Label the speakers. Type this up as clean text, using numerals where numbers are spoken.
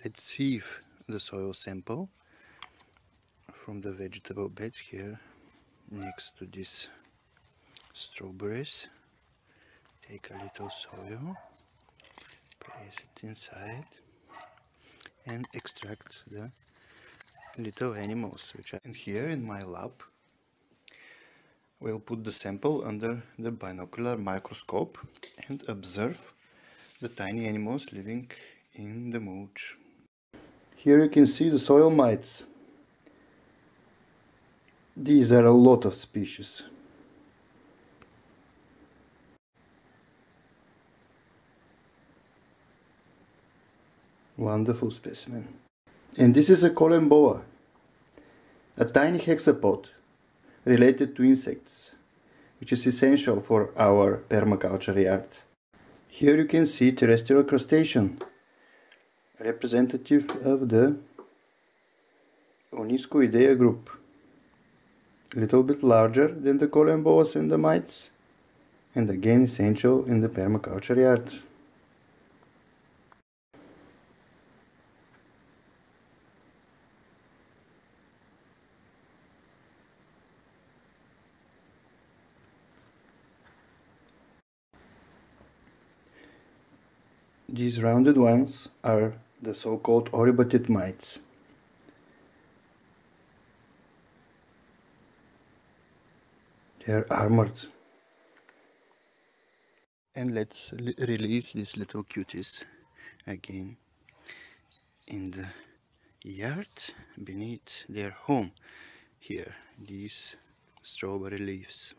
Speaker 1: Let's sieve the soil sample from the vegetable bed here next to these strawberries. Take a little soil, place it inside, and extract the little animals which are in here in my lab. We'll put the sample under the binocular microscope and observe the tiny animals living in the mulch. Here you can see the soil mites. These are a lot of species. Wonderful specimen. And this is a collemboa, a tiny hexapod related to insects, which is essential for our permaculture yard. Here you can see terrestrial crustacean, representative of the Oniscoidea group. A little bit larger than the collemboas and the mites, and again essential in the permaculture yard. These rounded ones are the so-called oribatid mites. They are armored. And let's release these little cuties again in the yard beneath their home. Here, these strawberry leaves.